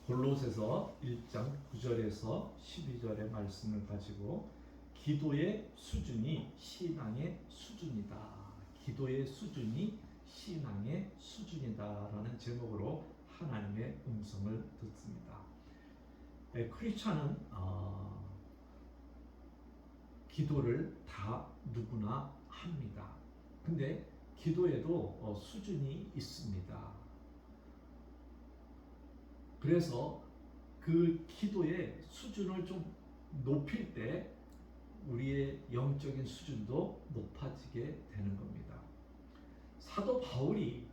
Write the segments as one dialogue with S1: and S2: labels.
S1: 골로새서 1장 9절에서 12절의 말씀을 가지고 기도의 수준이 신앙의 수준이다. 기도의 수준이 신앙의 수준이다라는 제목으로 하나님의 음성을 듣습니다. 크리스찬은 기도를 다 누구나 합니다. 근데 기도에도 수준이 있습니다. 그래서 그 기도의 수준을 좀 높일 때 우리의 영적인 수준도 높아지게 되는 겁니다. 사도 바울이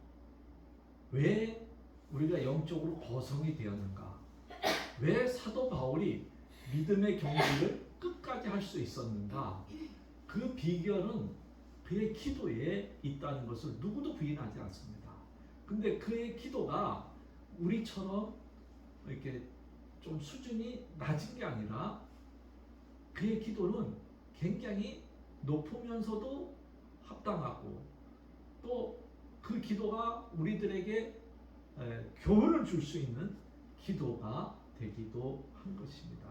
S1: 왜 우리가 영적으로 거성이 되었는가? 왜 사도 바울이 믿음의 경주를 끝까지 할 수 있었는가? 그 비결은 그의 기도에 있다는 것을 누구도 부인하지 않습니다. 근데 그의 기도가 우리처럼 이렇게 좀 수준이 낮은 게 아니라 그의 기도는 굉장히 높으면서도 합당하고 또 그 기도가 우리들에게 교훈을 줄 수 있는 기도가 되기도 한 것입니다.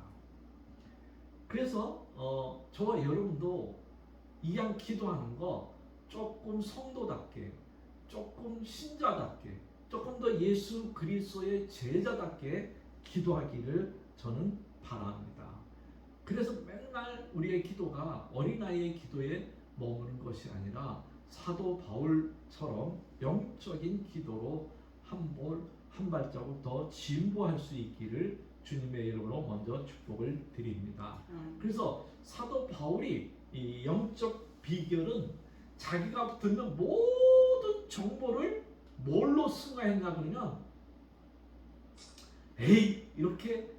S1: 그래서 저와 여러분도 이왕 기도하는 거 조금 성도답게, 조금 신자답게, 조금 더 예수 그리스도의 제자답게 기도하기를 저는 바랍니다. 그래서 맨날 우리의 기도가 어린아이의 기도에 머무는 것이 아니라 사도 바울처럼 영적인 기도로 한 발자국 더 진보할 수 있기를 주님의 이름으로 먼저 축복을 드립니다. 그래서 사도 바울이 이 영적 비결은 자기가 듣는 모든 정보를 뭘로 승화했나 그러면 이렇게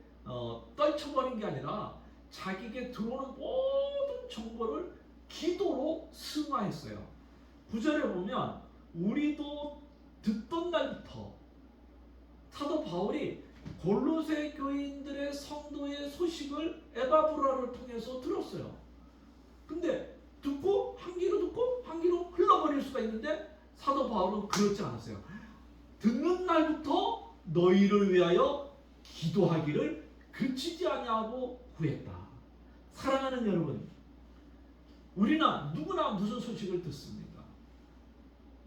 S1: 떨쳐버린 게 아니라 자기에게 들어오는 모든 정보를 기도로 승화했어요. 9절에 보면 우리도 듣던 날부터 사도 바울이 골로새 교인들의 성도의 소식을 에바브라를 통해서 들었어요. 근데 듣고 한 귀로 듣고 한 귀로 흘러버릴 수가 있는데 사도 바울은 그렇지 않았어요. 듣는 날부터 너희를 위하여 기도하기를 그치지 아니하고 구했다. 사랑하는 여러분, 우리는 누구나 무슨 소식을 듣습니다.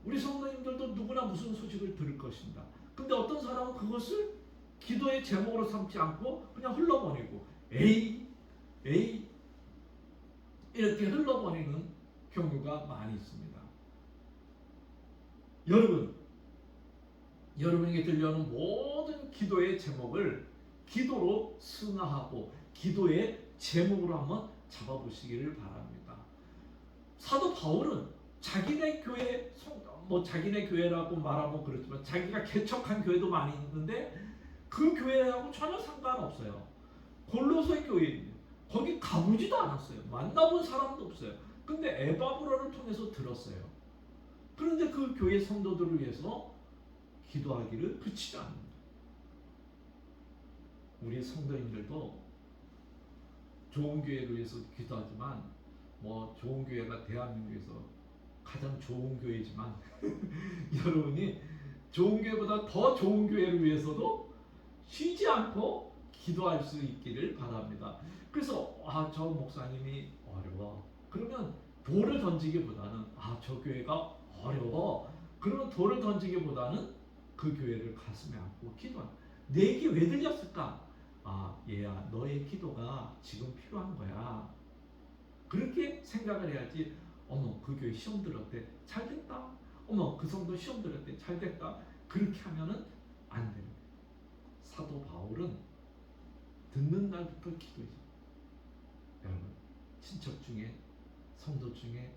S1: 우리 성도님들도 누구나 무슨 소식을 들을 것입니다. 근데 어떤 사람은 그것을 기도의 제목으로 삼지 않고 그냥 흘러버리고 이렇게 흘러버리는 경우가 많이 있습니다. 여러분에게 들려오는 모든 기도의 제목을 기도로 승화하고 기도의 제목으로 한번 잡아보시기를 바랍니다. 사도 바울은 자기네 교회, 자기네 교회라고 말하면 그렇지만 자기가 개척한 교회도 많이 있는데 그 교회하고 전혀 상관없어요. 골로새 교회 거기 가보지도 않았어요. 만나본 사람도 없어요. 근데 에바브라를 통해서 들었어요. 그런데 그 교회 성도들을 위해서 기도하기를 그치지 않는다. 우리 성도님들도 좋은 교회를 위해서 기도하지만 좋은 교회가 대한민국에서 가장 좋은 교회지만 여러분이 좋은 교회보다 더 좋은 교회를 위해서도 쉬지 않고 기도할 수 있기를 바랍니다. 그래서 저 목사님이 어려워. 그러면 돌을 던지기보다는 저 교회가 어려워. 그러면 돌을 던지기보다는 그 교회를 가슴에 안고 기도한다. 내게 왜 들렸을까? 얘야, 너의 기도가 지금 필요한 거야. 그렇게 생각을 해야지. 어머, 그 교회 시험 들었대. 잘 됐다. 어머, 그 성도 시험 들었대. 잘 됐다. 그렇게 하면은 안 됩니다. 사도 바울은 듣는 날부터 기도했어요. 여러분, 친척 중에, 성도 중에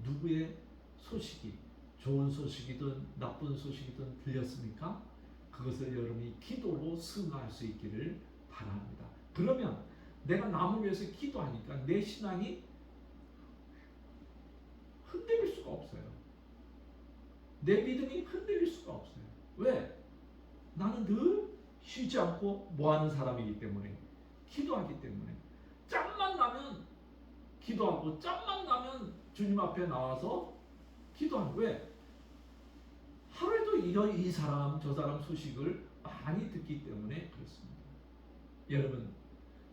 S1: 누구의 소식이 좋은 소식이든 나쁜 소식이든 들렸습니까? 그것을 여러분이 기도로 승화할 수 있기를 바랍니다. 그러면 내가 남을 위해서 기도하니까 내 신앙이 흔들릴 수가 없어요. 내 믿음이 흔들릴 수가 없어요. 왜? 나는 늘 쉬지 않고 뭐하는 사람이기 때문에, 기도하기 때문에. 짬만 나면 기도하고 짬만 나면 주님 앞에 나와서 기도하는. 왜? 하루에도 이 사람 저 사람 소식을 많이 듣기 때문에 그렇습니다. 여러분,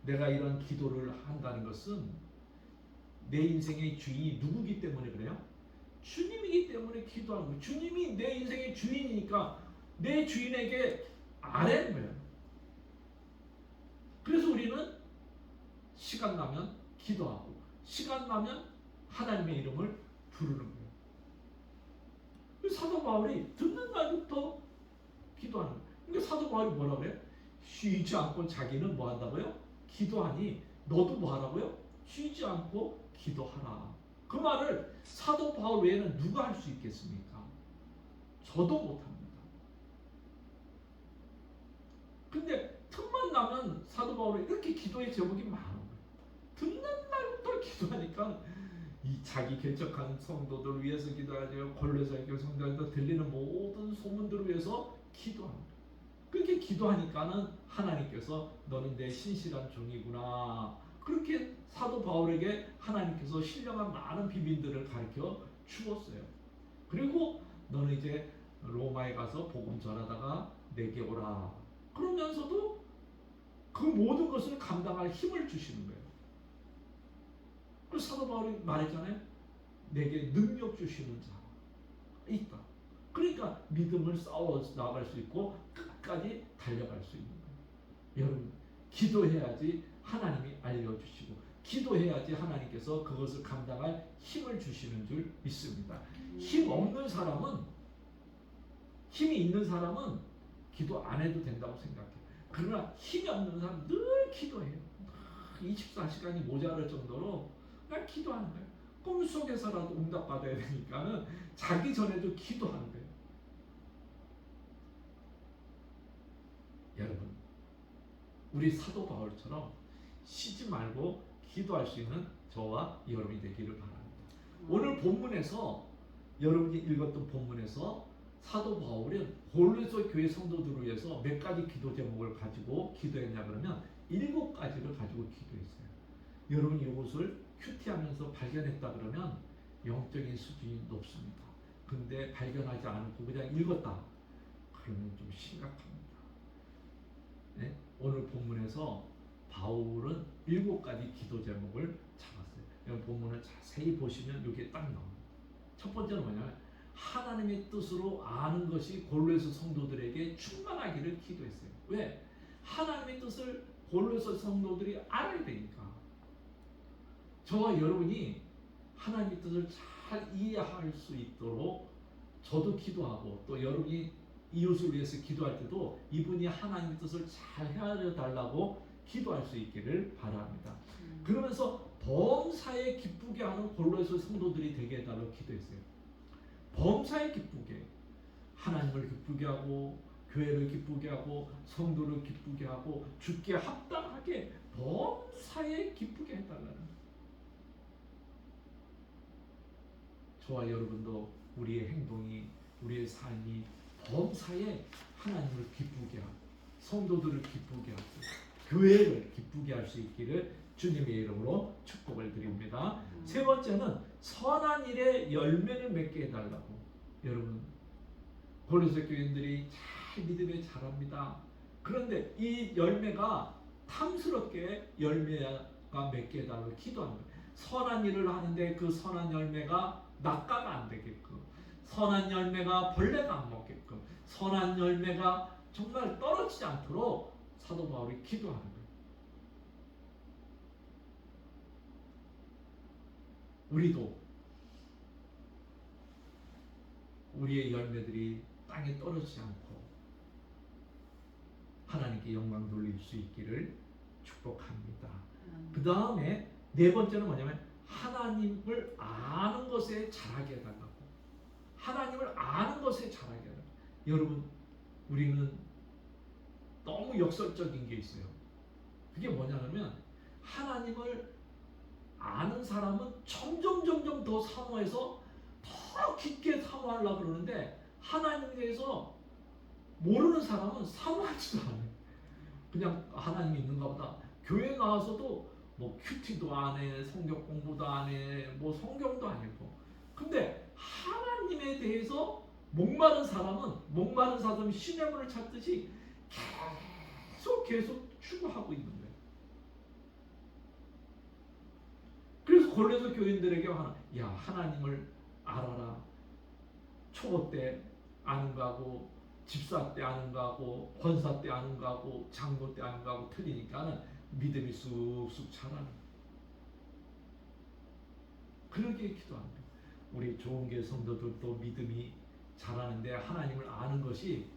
S1: 내가 이런 기도를 한다는 것은 내 인생의 주인이 누구기 때문에 그래요? 주님이기 때문에 기도하는 거예요. 주님이 내 인생의 주인이니까 내 주인에게 아뢰는 거예요. 그래서 우리는 시간 나면 기도하고 시간 나면 하나님의 이름을 부르는 거예요. 사도 바울이 듣는 날부터 기도하는 거예요. 그러니까 사도 바울이 뭐라고 해요? 쉬지 않고 자기는 뭐 한다고요? 기도하니 너도 뭐 하라고요? 쉬지 않고 기도하라. 그 말을 사도 바울 외에는 누가 할 수 있겠습니까? 저도 못합니다. 근데 틈만 나면 사도 바울이 이렇게 기도의 제목이 많은 거예요. 듣는 날부터 기도하니까 이 자기 개척한 성도들 위해서 기도하죠. 골로새 교회 성도들한테 들리는 모든 소문들을 위해서 기도합니다. 그렇게 기도하니까는 하나님께서 너는 내 신실한 종이구나. 그렇게 사도 바울에게 하나님께서 신령한 많은 비밀들을 가르쳐 주었어요. 그리고 너는 이제 로마에 가서 복음 전하다가 내게 오라. 그러면서도 그 모든 것을 감당할 힘을 주시는 거예요. 그래서 사도 바울이 말했잖아요. 내게 능력 주시는 자가 있다. 그러니까 믿음을 싸워 나갈 수 있고 끝까지 달려갈 수 있는 거예요. 여러분, 기도해야지 하나님이 알려주시고 기도해야지 하나님께서 그것을 감당할 힘을 주시는 줄 믿습니다. 힘 없는 사람은, 힘이 있는 사람은 기도 안 해도 된다고 생각해요. 그러나 힘이 없는 사람은 늘 기도해요. 24시간이 모자랄 정도로 그냥 기도하는 거예요. 꿈속에서라도 응답받아야 되니까는 자기 전에도 기도하는 거예요. 여러분, 우리 사도 바울처럼 쉬지 말고 기도할 수 있는 저와 여러분이 되기를 바랍니다. 오늘 본문에서 여러분이 읽었던 본문에서 사도 바울은 골로새 교회 성도들을 위해서 몇 가지 기도 제목을 가지고 기도했냐 그러면 7가지를 가지고 기도했어요. 여러분이 이것을 큐티하면서 발견했다 그러면 영적인 수준이 높습니다. 근데 발견하지 않고 그냥 읽었다 그러면 좀 심각합니다. 네? 오늘 본문에서 바울은 7가지 기도 제목을 잡았어요. 이 본문을 자세히 보시면 이게 딱 나옵니다. 첫 번째는 뭐냐면 하나님의 뜻으로 아는 것이 골로새 성도들에게 충만하기를 기도했어요. 왜? 하나님의 뜻을 골로새 성도들이 알아야 되니까. 저와 여러분이 하나님의 뜻을 잘 이해할 수 있도록 저도 기도하고 또 여러분이 이웃을 위해서 기도할 때도 이분이 하나님의 뜻을 잘 헤아려 달라고 기도할 수 있기를 바랍니다. 그러면서 범사에 기쁘게 하는 골로새 성도들이 되게 해달라고 기도했어요. 범사에 기쁘게, 하나님을 기쁘게 하고 교회를 기쁘게 하고 성도를 기쁘게 하고 주께 합당하게 범사에 기쁘게 해달라는. 저와 여러분도 우리의 행동이, 우리의 삶이 범사에 하나님을 기쁘게 하고 성도들을 기쁘게 하고 교회를 기쁘게 할 수 있기를 주님의 이름으로 축복을 드립니다. 세 번째는 선한 일에 열매를 맺게 해달라고. 여러분, 골로새 교인들이 잘 믿음에 자랍니다. 그런데 이 열매가 탐스럽게 열매가 맺게 해달라고 기도하는 거예요. 선한 일을 하는데 그 선한 열매가 낙가가 안 되게끔, 선한 열매가 벌레가 안 먹게끔, 선한 열매가 정말 떨어지지 않도록 사도 바울이 기도하는 거예요. 우리도 우리의 열매들이 땅에 떨어지지 않고 하나님께 영광 돌릴 수 있기를 축복합니다. 그 다음에 네 번째는 뭐냐면 하나님을 아는 것에 잘하게 해달라고. 하나님을 아는 것에 잘하게 해달라고. 여러분, 우리는 너무 역설적인 게 있어요. 그게 뭐냐면 하나님을 아는 사람은 점점 더 사모해서 더 깊게 사모하려고 그러는데 하나님에 대해서 모르는 사람은 사모하지도 않아요. 그냥 하나님이 있는가 보다. 교회 나와서도 뭐 큐티도 안 해, 성경 공부도 안 해, 뭐 성경도 안 읽고. 근데 하나님에 대해서 목마른 사람은 신의 문을 찾듯이 계속 추구하고 있는 거예요. 그래서 골로새 교인들에게 하나님을 알아라. 초보 때 아는 거하고 집사 때 아는 거하고 권사 때 아는 거하고 장로 때 아는 거하고 틀리니까는 믿음이 쑥쑥 자라는. 그러기에 기도합니다. 우리 좋은 교회 성도들도 믿음이 자라는데 하나님을 아는 것이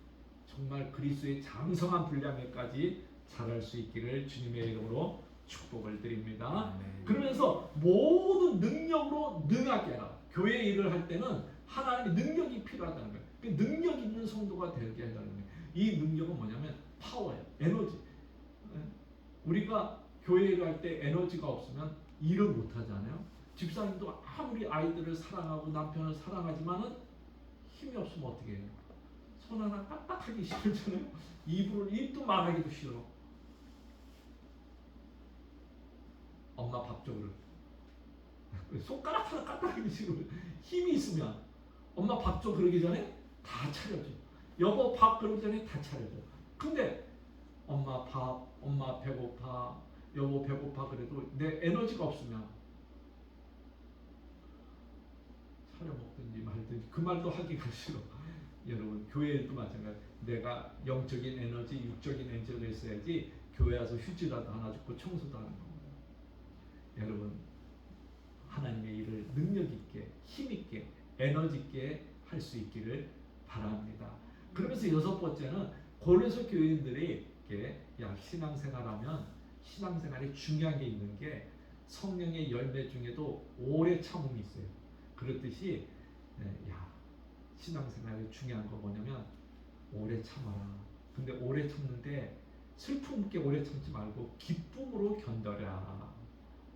S1: 정말 그리스도의 장성한 분량에까지 자랄 수 있기를 주님의 이름으로 축복을 드립니다. 그러면서 모든 능력으로 능하게 하라. 교회 일을 할 때는 하나님의 능력이 필요하다는 거예요. 그 능력 있는 성도가 되게 한다는 거예요. 이 능력은 뭐냐면 파워예요. 에너지. 우리가 교회 일을 할 때 에너지가 없으면 일을 못 하잖아요. 집사님도 아무리 아이들을 사랑하고 남편을 사랑하지만은 힘이 없으면 어떻게 해요? 손 하나 빳빳하기 싫잖아요. 입도 말하기도 싫어. 엄마 밥 줘. 손가락 하나 까딱하기 싫어. 힘이 있으면 엄마 밥 줘 그러기 전에 다 차려줘. 여보 밥 그러기 전에 다 차려줘. 근데 엄마 밥, 엄마 배고파, 여보 배고파 그래도 내 에너지가 없으면 차려 먹든지 말든지 그 말도 하기가 싫어. 여러분 교회도 마찬가지. 내가 영적인 에너지, 육적인 에너지가 있어야지 교회 와서 휴지라도 하나 줍고 청소도 하는 겁니다. 여러분 하나님의 일을 능력 있게, 힘 있게, 에너지 있게 할 수 있기를 바랍니다. 그러면서 여섯 번째는 고린도 교인들이 신앙생활하면 신앙생활에 중요한 게 있는 게 성령의 열매 중에도 오래 참음이 있어요. 그렇듯이 신앙생활에 중요한 거 뭐냐면 오래 참아라. 근데 오래 참는데 슬픔 있게 오래 참지 말고 기쁨으로 견뎌라.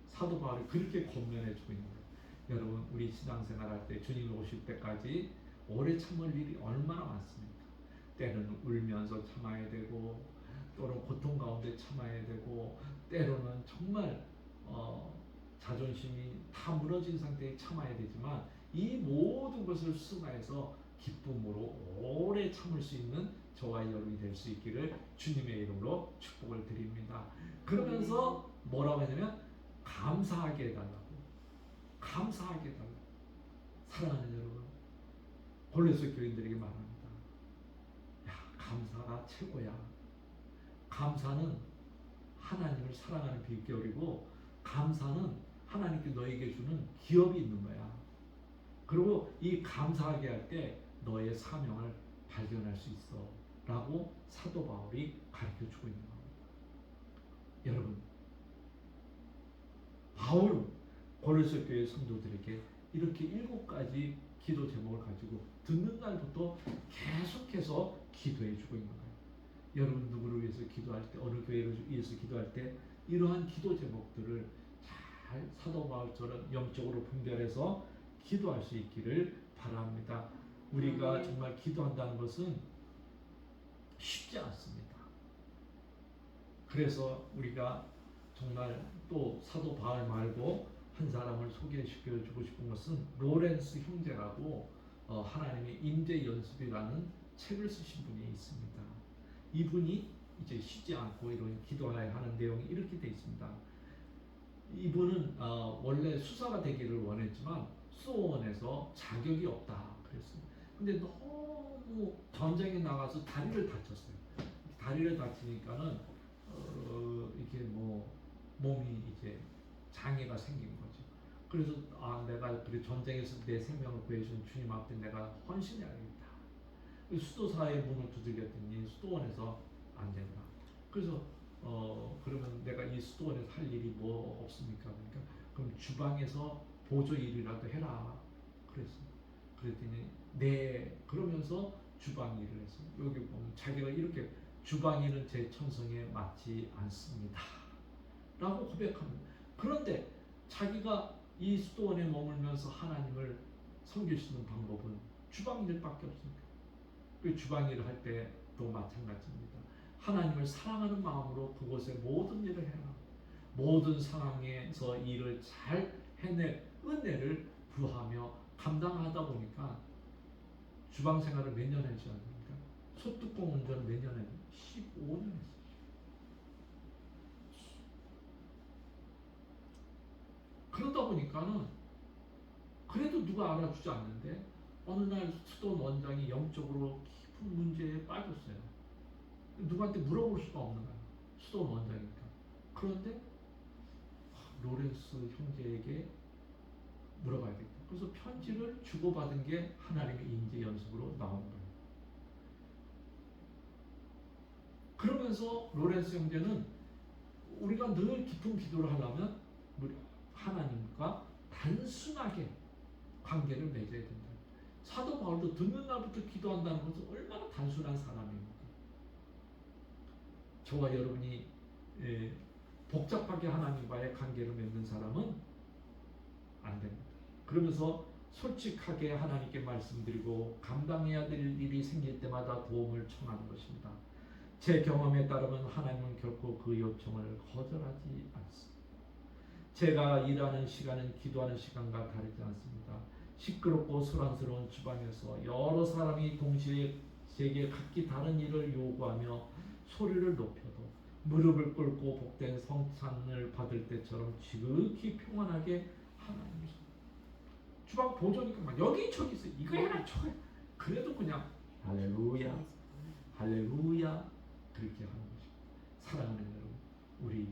S1: 사도 바울이 그렇게 권면해주고 있는 거예요. 여러분 우리 신앙생활 할 때 주님 오실 때까지 오래 참을 일이 얼마나 많습니까? 때로는 울면서 참아야 되고 또는 고통 가운데 참아야 되고 때로는 정말 자존심이 다 무너진 상태에 참아야 되지만 이 모든 것을 수용해서 기쁨으로 오래 참을 수 있는 저와 여러분이 될 수 있기를 주님의 이름으로 축복을 드립니다. 그러면서 뭐라고 하냐면 감사하게 해달라고. 감사하게 해달라고. 사랑하는 여러분 골로새 교인들에게 말합니다. 감사가 최고야. 감사는 하나님을 사랑하는 비결이고 감사는 하나님께 너에게 주는 기업이 있는 거야. 그리고 이 감사하게 할 때 너의 사명을 발견할 수 있어 라고 사도 바울이 가르쳐주고 있는 겁니다. 여러분 바울은 고린도 교회 성도들에게 이렇게 7가지 기도 제목을 가지고 듣는 날부터 계속해서 기도해 주고 있는 거예요. 여러분 누구를 위해서 기도할 때 어느 교회를 위해서 기도할 때 이러한 기도 제목들을 잘 사도 바울처럼 영적으로 분별해서 기도할 수 있기를 바랍니다. 우리가 정말 기도한다는 것은 쉽지 않습니다. 그래서 우리가 정말 또 사도 바울 말고 한 사람을 소개시켜주고 싶은 것은 로렌스 형제라고 하나님의 임재 연습이라는 책을 쓰신 분이 있습니다. 이분이 이제 쉬지 않고 이런 기도해야 하는 내용이 이렇게 되어 있습니다. 이분은 원래 수사가 되기를 원했지만 수호원에서 자격이 없다 그랬습니다. 근데 너무 전쟁에 나가서 다리를 다쳤어요. 다리를 다치니까는 이게 몸이 이제 장애가 생긴 거죠. 그래서 내가 그래 전쟁에서 내 생명을 구해준 주님 앞에 내가 헌신해야겠다. 수도사의 문을 두들겼더니 수도원에서 안 된다. 그래서 그러면 내가 이 수도원에서 할 일이 뭐 없습니까? 그러니까 그럼 주방에서 보조 일이라도 해라. 그랬더니 네 그러면서 주방 일을 했어요. 여기 보면 자기가 이렇게 주방 일은 제 천성에 맞지 않습니다. 라고 고백합니다. 그런데 자기가 이 수도원에 머물면서 하나님을 섬길 수 있는 방법은 주방 일밖에 없습니다. 그 주방 일을 할 때도 마찬가지입니다. 하나님을 사랑하는 마음으로 그곳에 모든 일을 해라. 모든 상황에서 일을 잘 해낼 은혜를 구하며 감당하다 보니까 주방 생활을 몇 년 했지 않습니까? 소뚜껑 운전 몇 년 했어? 15년 했어. 그러다 보니까는 그래도 누가 알아주지 않는데 어느 날 수도 원장이 영적으로 깊은 문제에 빠졌어요. 누구한테 물어볼 수가 없는 거야. 수도 원장이니까. 그런데 로렌스 형제에게 물어봐야겠다. 그래서 편지를 주고받은 게 하나님의 인재 연습으로 나오는 거예요. 그러면서 로렌스 형제는 우리가 늘 깊은 기도를 하려면 우리 하나님과 단순하게 관계를 맺어야 된다. 사도 바울도 듣는 날부터 기도한다는 것은 얼마나 단순한 사람입니까? 저와 여러분이 복잡하게 하나님과의 관계를 맺는 사람은 안 됩니다. 그러면서 솔직하게 하나님께 말씀드리고 감당해야 될 일이 생길 때마다 도움을 청하는 것입니다. 제 경험에 따르면 하나님은 결코 그 요청을 거절하지 않습니다. 제가 일하는 시간은 기도하는 시간과 다르지 않습니다. 시끄럽고 소란스러운 주방에서 여러 사람이 동시에 제게 각기 다른 일을 요구하며 소리를 높여도 무릎을 꿇고 복된 성찬을 받을 때처럼 지극히 평안하게 하나님 주방 보조니까 막 여기저기 있어. 이거 해라 저거 해라. 그래도 그냥 할렐루야 할렐루야 그렇게 하는 것입니다. 사랑하는 여러분, 우리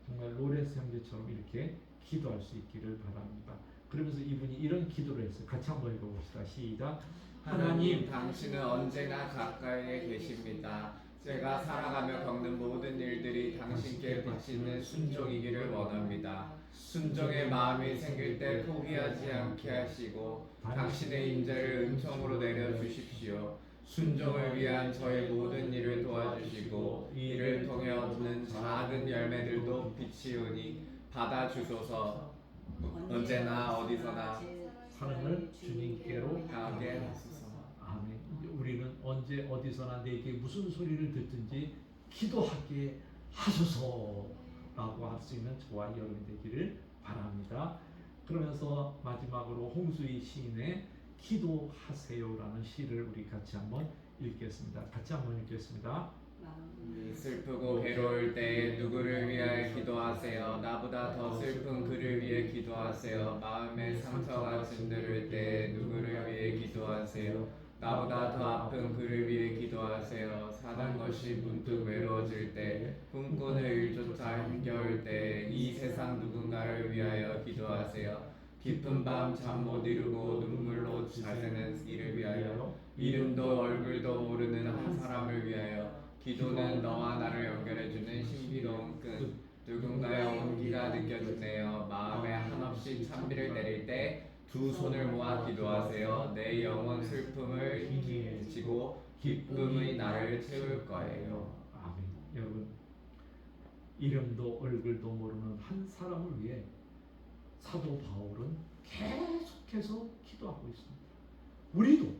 S1: 정말 로렌스 형제처럼 이렇게 기도할 수 있기를 바랍니다. 그러면서 이분이 이런 기도를 했어요. 같이 한번 읽어봅시다. 시작.
S2: 하나님, 당신은 언제나 가까이에 계십니다. 제가 살아가며 겪는 모든 일들이 당신께 바치는 순종이기를 원합니다. 순종의 마음이 생길 때 포기하지 않게 하시고 당신의 인자를 은총으로 내려주십시오. 순종을 위한 저의 모든 일을 도와주시고 이를 통해 얻는 작은 열매들도 비치우니 받아주소서. 언제나 어디서나
S1: 사랑을 주님께로
S2: 향하게 하소서.
S1: 아멘. 우리는 언제 어디서나 내게 무슨 소리를 듣든지 기도하게 하소서라고 할 수 있는 저와 여러분 되기를 바랍니다. 그러면서 마지막으로 홍수희 시인의 기도하세요라는 시를 우리 같이 한번 읽겠습니다. 같이 한번 읽겠습니다.
S2: 슬프고 괴로울 때 누구를 위하여 기도하세요. 나보다 더 슬픈 그를 위해 기도하세요. 마음에 상처가 짓누를 때 누구를 위해 기도하세요. 나보다 더 아픈 그를 위해 기도하세요. 사는 것이 문득 외로워질 때, 꿈꾸는 일조차 힘겨울 때 이 세상 누군가를 위하여 기도하세요. 깊은 밤 잠 못 이루고 눈물로 자세는 이를 위하여, 이름도 얼굴도 모르는 한 사람을 위하여. 기도는 너와 나를 연결해주는 신비로운 끈. 누군가의 온기가 느껴지네요. 마음에 한없이 찬비를 내릴 때 두 손을 모아 기도하세요. 내 영혼 슬픔을 지고 기쁨이 나를 채울 거예요.
S1: 아멘. 여러분, 이름도 얼굴도 모르는 한 사람을 위해 사도 바울은 계속해서 기도하고 있습니다. 우리도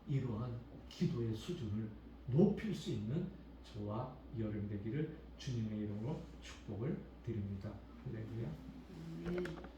S1: 이러한 기도의 수준을 높일 수 있는 저와 여러분 되기를 주님의 이름으로 축복을 드립니다. 할렐루야.